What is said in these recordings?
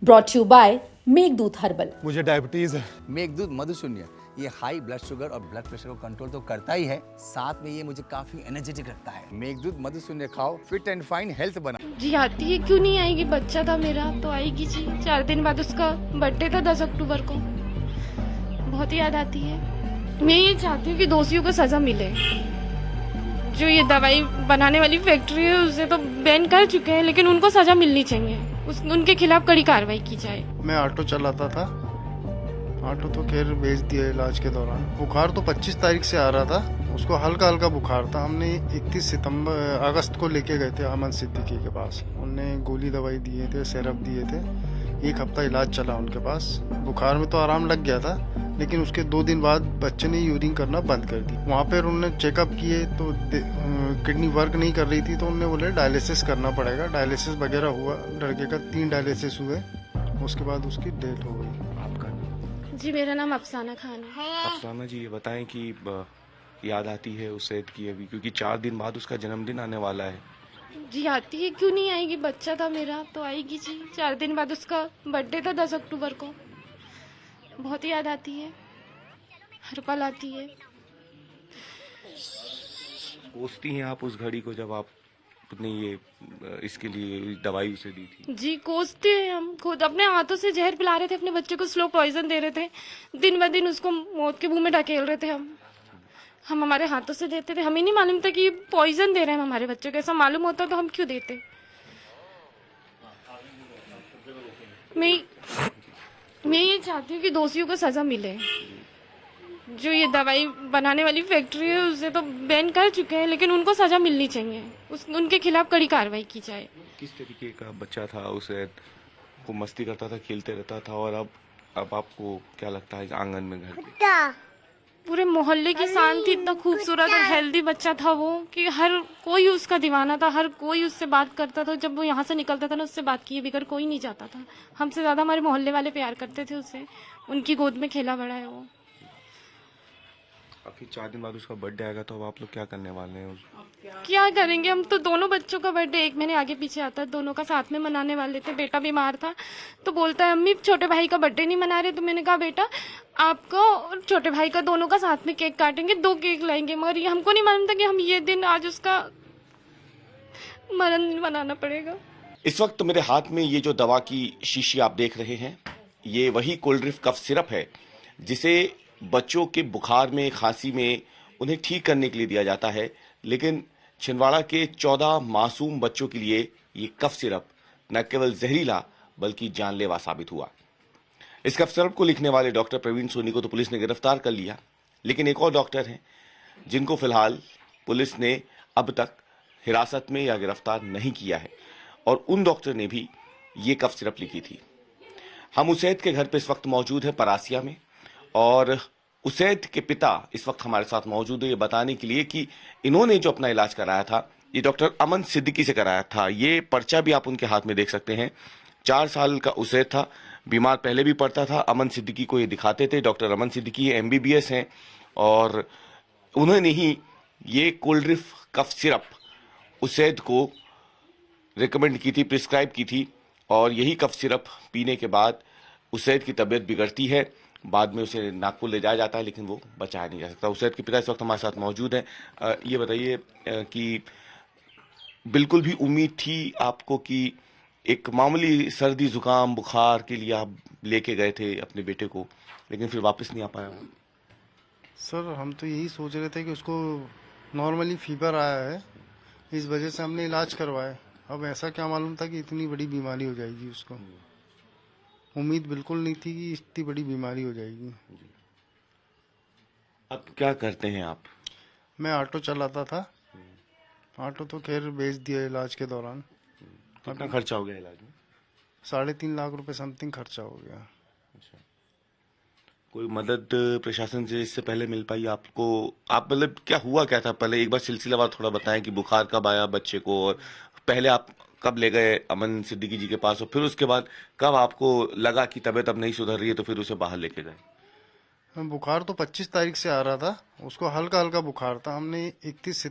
Brought you by Meghdoot herbal. मुझे diabetes है। मेघदूत मधुशून्य ये हाई ब्लड शुगर और ब्लड प्रेशर को कंट्रोल तो करता ही है, साथ में ये मुझे काफी एनर्जेटिक रखता है। मेघदूत मधुशून्य खाओ, फिट एंड फाइन हेल्थ बना। जी आती है, क्यों नहीं आएगी? बच्चा था मेरा तो आएगी जी। 4 दिन बाद उसका बर्थडे था 10 अक्टूबर को। बहुत याद आती है। मैं ये चाहती हूँ कि दोषियों को सजा मिले। जो ये दवाई बनाने वाली फैक्ट्री है उसे तो बैन कर चुके हैं, लेकिन उनको सजा मिलनी चाहिए। उनके खिलाफ कड़ी कार्रवाई की जाए। मैं ऑटो चलाता था, ऑटो तो खैर बेच दिया इलाज के दौरान। बुखार तो 25 तारीख से आ रहा था, उसको हल्का हल्का बुखार था। हमने 31 अगस्त को लेके गए थे अमन सिद्दीकी के पास। उनने गोली दवाई दिए थे, सिरप दिए थे। 1 हफ्ता इलाज चला उनके पास। बुखार में तो आराम लग गया था, लेकिन उसके 2 दिन बाद बच्चे ने यूरिन करना बंद कर दी। वहाँ पर उन्होंने चेकअप किए तो किडनी वर्क नहीं कर रही थी, तो उन्होंने बोले डायलिसिस करना पड़ेगा। डायलिसिस वगैरह हुआ, लड़के का 3 डायलिसिस हुए, उसके बाद उसकी डेथ हो गई। आपका जी मेरा नाम अफसाना खान है। अफसाना जी, ये बताएं कि याद आती है उस सैद की अभी, क्योंकि 4 दिन बाद उसका जन्मदिन आने वाला है। जी आती है, क्यों नहीं आएगी? बच्चा था मेरा तो आएगी जी। 4 दिन बाद उसका बर्थडे था 10 अक्टूबर को। बहुत याद आती है, हर पल आती है। कोसती हैं आप उस घड़ी को जब आपने ये इसके लिए दवाई उसे दी थी? जी कोसते हैं हम खुद। अपने हाथों से जहर पिला रहे थे, अपने बच्चे को स्लो पॉइजन दे रहे थे। दिन ब दिन उसको मौत के मुंह में ढकेल रहे थे। हम हमारे हाथों से देते थे। हमें नहीं मालूम था कि पॉइजन दे रहे हैं हमारे बच्चों को। ऐसा मालूम होता तो हम क्यों देते। मैं ये चाहती हूँ कि दोषियों को सजा मिले। जो ये दवाई बनाने वाली फैक्ट्री है उसे तो बैन कर चुके हैं, लेकिन उनको सजा मिलनी चाहिए। उनके खिलाफ कड़ी कार्रवाई की जाए। किस तरीके का बच्चा था? उसे को मस्ती करता था, खेलते रहता था, और अब आपको क्या लगता है आंगन में घर के पूरे मोहल्ले की शांति, इतना खूबसूरत और हेल्दी बच्चा था वो कि हर कोई उसका दीवाना था। हर कोई उससे बात करता था। जब वो यहाँ से निकलता था ना, उससे बात किए बगैर कोई नहीं जाता था। हमसे ज्यादा हमारे मोहल्ले वाले प्यार करते थे उससे। उनकी गोद में खेला बड़ा है वो। आखिर 4 दिन बाद उसका बर्थडे आएगा, तो अब आप लोग क्या करने वाले हैं? क्या करेंगे हम? तो दोनों बच्चों का बर्थडे 1 महीने आगे पीछे आता है, दोनों का साथ में मनाने वाले थे। बेटा बीमार था तो बोलता है अम्मी छोटे भाई का बर्थडे नहीं मना रहे। तो मैंने कहा बेटा आपका और छोटे भाई का दोनों का साथ में केक काटेंगे, 2 केक लाएंगे। मगर ये हमको नहीं मालूम था कि हम ये दिन आज उसका मरण मनाना पड़ेगा। इस वक्त मेरे हाथ में ये जो दवा की शीशी आप देख रहे हैं, ये वही कोल्ड्रिफ कफ सिरप है जिसे बच्चों के बुखार में, खांसी में उन्हें ठीक करने के लिए दिया जाता है। लेकिन छिंदवाड़ा के 14 मासूम बच्चों के लिए ये कफ सिरप न केवल जहरीला बल्कि जानलेवा साबित हुआ। इस कफ सिरप को लिखने वाले डॉक्टर प्रवीण सोनी को तो पुलिस ने गिरफ्तार कर लिया, लेकिन एक और डॉक्टर हैं जिनको फिलहाल पुलिस ने अब तक हिरासत में या गिरफ्तार नहीं किया है, और उन डॉक्टर ने भी ये कफ सिरप लिखी थी। हम उसैद के घर पे इस वक्त मौजूद है परासिया में, और उसैद के पिता इस वक्त हमारे साथ मौजूद है ये बताने के लिए कि इन्होंने जो अपना इलाज कराया था ये डॉक्टर अमन सिद्दीकी से कराया था। ये पर्चा भी आप उनके हाथ में देख सकते हैं। 4 साल का उसैद था, बीमार पहले भी पड़ता था। अमन सिद्दीकी को ये दिखाते थे। डॉक्टर अमन सिद्दीकी MBBS हैं, और उन्होंने ही ये कोल्ड्रिफ कफ सिरप उसैद को रिकमेंड की थी, प्रिस्क्राइब की थी। और यही कफ सिरप पीने के बाद उसैद की तबीयत बिगड़ती है, बाद में उसे नागपुर ले जाया जाता है, लेकिन वो बचाया नहीं जा सकता। उसैद के पिता इस वक्त हमारे साथ मौजूद हैं। ये बताइए कि बिल्कुल भी उम्मीद थी आपको कि एक मामूली सर्दी जुकाम बुखार के लिए आप लेके गए थे अपने बेटे को, लेकिन फिर वापस नहीं आ पाया? सर हम तो यही सोच रहे थे कि उसको नॉर्मली फीवर आया है, इस वजह से हमने इलाज करवाया। अब ऐसा क्या मालूम था कि इतनी बड़ी बीमारी हो जाएगी। उसको उम्मीद बिल्कुल नहीं थी कि इतनी बड़ी बीमारी हो जाएगी। अब क्या करते हैं आप? मैं ऑटो चलाता था, ऑटो तो खैर बेच दिया इलाज के दौरान। कितना खर्चा हो गया इलाज में? 3.5 लाख रुपए समथिंग खर्चा हो गया। अच्छा, कोई मदद प्रशासन से इससे पहले मिल पाई आपको? आप मतलब क्या हुआ क्या था पहले, एक बार सिलसिलावार थोड़ा बताएं कि बुखार कब आया बच्चे को, और पहले आप कब ले गए अमन सिद्दीकी जी के पास, और फिर उसके बाद कब आपको लगा कि तबीयत अब नहीं सुधर रही है तो फिर उसे बाहर लेके गए? बुखार तो 25 तारीख से आ रहा था, उसको हल्का हल्का बुखार था। हमने 31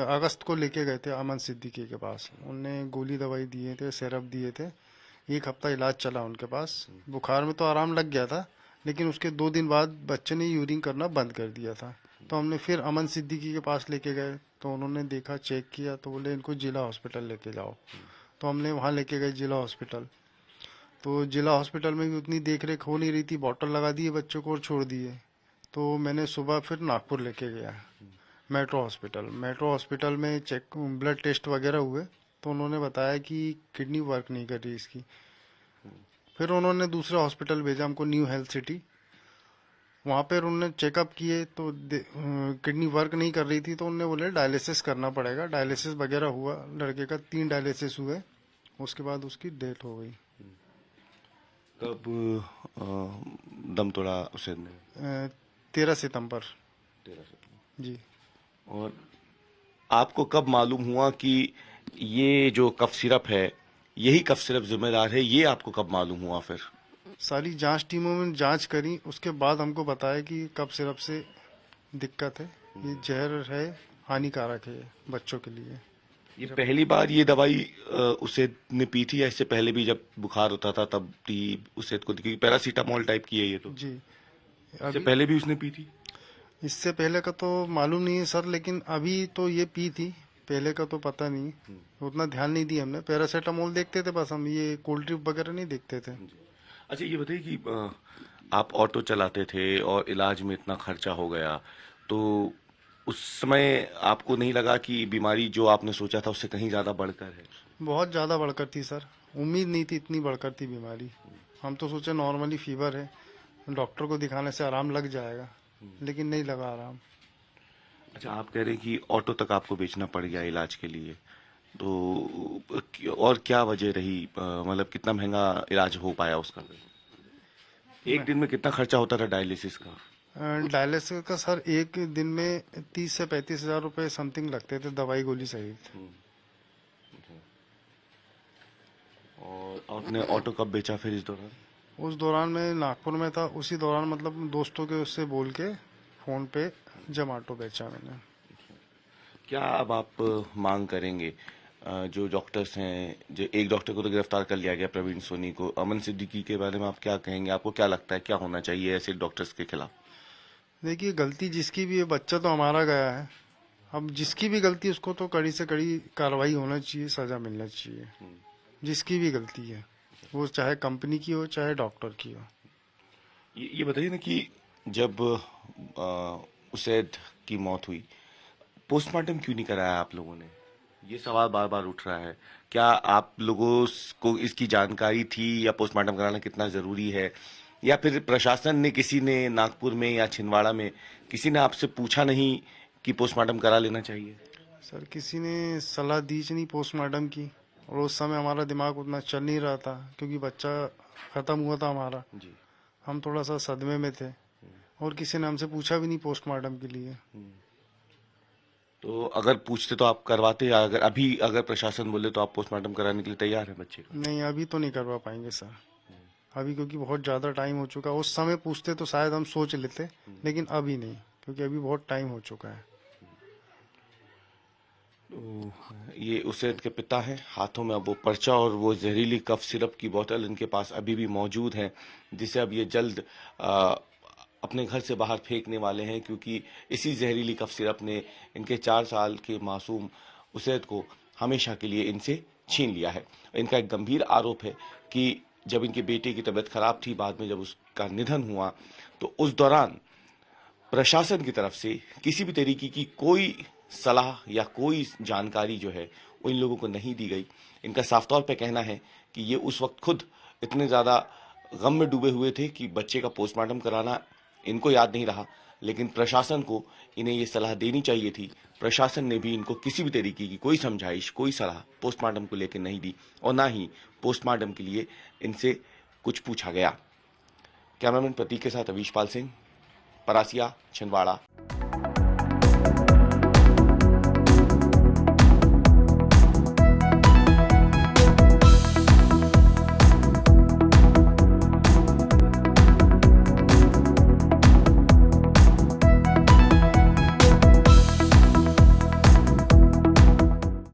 अगस्त को लेके गए थे अमन सिद्दीकी के पास। उनने गोली दवाई दिए थे, सिरप दिए थे। 1 हफ्ता इलाज चला उनके पास। बुखार में तो आराम लग गया था, लेकिन उसके 2 दिन बाद बच्चे ने यूरिन करना बंद कर दिया था। तो हमने फिर अमन सिद्दीकी के पास लेके गए, तो उन्होंने देखा, चेक किया, तो बोले इनको जिला हॉस्पिटल लेके जाओ। तो हमने वहाँ लेके गए जिला हॉस्पिटल। तो जिला हॉस्पिटल में भी उतनी देख रेख हो नहीं रही थी, बॉटल लगा दिए बच्चों को और छोड़ दिए। तो मैंने सुबह फिर नागपुर लेके गया मेट्रो हॉस्पिटल में चेक ब्लड टेस्ट वगैरह हुए, तो उन्होंने बताया कि किडनी वर्क नहीं कर रही इसकी। फिर उन्होंने दूसरे हॉस्पिटल भेजा हमको, न्यू हेल्थ सिटी। वहाँ पर उन्होंने चेकअप किए तो किडनी वर्क नहीं कर रही थी, तो उन्होंने बोले डायलिसिस करना पड़ेगा। डायलिसिस वगैरह हुआ, लड़के का 3 डायलिसिस हुए, उसके बाद उसकी डेथ हो गई। कब दम तोड़ा उसे ने? 13 सितंबर 13 से। जी। और आपको कब मालूम हुआ कि ये जो कफ सिरप है, यही कफ सिरप जिम्मेदार है? ये आपको कब मालूम हुआ? फिर सारी जांच टीमों में जांच करी, उसके बाद हमको बताया कि कफ सिरप से दिक्कत है, ये जहर है, हानिकारक है बच्चों के लिए। ये पहली बार ये दवाई उसे ने पी थी, या इससे पहले भी जब बुखार होता था तब भी उसे को? क्योंकि पैरासीटामोल टाइप की है ये तो। जी। इससे पहले भी उसने पी थी? इससे पहले का तो मालूम नहीं है सर, लेकिन अभी तो ये पी थी, पहले का तो पता नहीं, उतना ध्यान नहीं दिया हमने। पैरासीटामोल देखते थे बस हम, ये कोल्ड ड्रिप वगैरह नहीं देखते थे। अच्छा, ये बताइए कि आप ऑटो चलाते थे और इलाज में इतना खर्चा हो गया, तो उस समय आपको नहीं लगा कि बीमारी जो आपने सोचा था उससे कहीं ज्यादा बढ़कर है? बहुत ज़्यादा बढ़कर थी सर, उम्मीद नहीं थी इतनी बढ़कर थी बीमारी। हम तो सोचे नॉर्मली फीवर है, डॉक्टर को दिखाने से आराम लग जाएगा, लेकिन नहीं लगा आराम। अच्छा, आप कह रहे हैं कि ऑटो तक आपको बेचना पड़ गया इलाज के लिए, तो और क्या वजह रही? मतलब कितना महंगा इलाज हो पाया उसका? एक दिन में कितना खर्चा होता था डायलिसिस का? डायलिसिस का सर एक दिन में 30 से 35 हजार रुपए समथिंग लगते थे, दवाई गोली सहित। और आपने ऑटो कब बेचा फिर इस दौरान? उस दौरान मैं नागपुर में था, उसी दौरान मतलब दोस्तों के उससे बोल के फोन पे जोमेटो बेचा मैंने। क्या अब आप मांग करेंगे? जो डॉक्टर्स हैं, जो एक डॉक्टर को तो गिरफ्तार कर लिया गया, प्रवीण सोनी को, अमन सिद्दीकी के बारे में आप क्या कहेंगे? आपको क्या लगता है क्या होना चाहिए ऐसे डॉक्टर्स के खिलाफ? देखिए, गलती जिसकी भी है, बच्चा तो हमारा गया है, अब जिसकी भी गलती है उसको तो कड़ी से कड़ी कार्रवाई होना चाहिए, सजा मिलना चाहिए, जिसकी भी गलती है, वो चाहे कंपनी की हो चाहे डॉक्टर की हो। ये बताइए ना कि जब उसैद की मौत हुई, पोस्टमार्टम क्यों नहीं कराया आप लोगों ने? ये सवाल बार बार उठ रहा है। क्या आप लोगों को इसकी जानकारी थी, या पोस्टमार्टम कराना कितना जरूरी है, या फिर प्रशासन ने, किसी ने नागपुर में या छिंदवाड़ा में किसी ने आपसे पूछा नहीं कि पोस्टमार्टम करा लेना चाहिए? सर, किसी ने सलाह दी नहीं पोस्टमार्टम की, और उस समय हमारा दिमाग उतना चल नहीं रहा था, क्योंकि बच्चा खत्म हुआ था हमारा जी। हम थोड़ा सा सदमे में थे, और किसी ने हमसे पूछा भी नहीं पोस्टमार्टम के लिए। तो अगर पूछते तो आप करवाते, या अगर प्रशासन बोले तो आप पोस्टमार्टम कराने के लिए तैयार हैं बच्चे का? नहीं, अभी तो नहीं करवा पाएंगे सर, अभी क्योंकि बहुत ज्यादा टाइम हो चुका। उस समय पूछते तो शायद हम सोच लेते, लेकिन अभी नहीं, क्योंकि अभी बहुत टाइम हो चुका है। तो ये उसैद के पिता हैं, हाथों में अब वो पर्चा और वो जहरीली कफ सिरप की बोतल इनके पास अभी भी मौजूद है, जिसे अब ये जल्द अपने घर से बाहर फेंकने वाले हैं, क्योंकि इसी जहरीली कफ सिरप ने इनके 4 साल के मासूम उसैद को हमेशा के लिए इनसे छीन लिया है। इनका एक गंभीर आरोप है कि जब इनके बेटे की तबीयत खराब थी, बाद में जब उसका निधन हुआ, तो उस दौरान प्रशासन की तरफ से किसी भी तरीके की कोई सलाह या कोई जानकारी जो है वो इन लोगों को नहीं दी गई। इनका साफ तौर पे कहना है कि ये उस वक्त खुद इतने ज़्यादा गम में डूबे हुए थे कि बच्चे का पोस्टमार्टम कराना इनको याद नहीं रहा, लेकिन प्रशासन को इन्हें ये सलाह देनी चाहिए थी। प्रशासन ने भी इनको किसी भी तरीके की कोई समझाइश, कोई सलाह पोस्टमार्टम को लेकर नहीं दी, और ना ही पोस्टमार्टम के लिए इनसे कुछ पूछा गया। कैमरामैन प्रतीक के साथ अवीश पाल सिंह, परासिया, छिंदवाड़ा।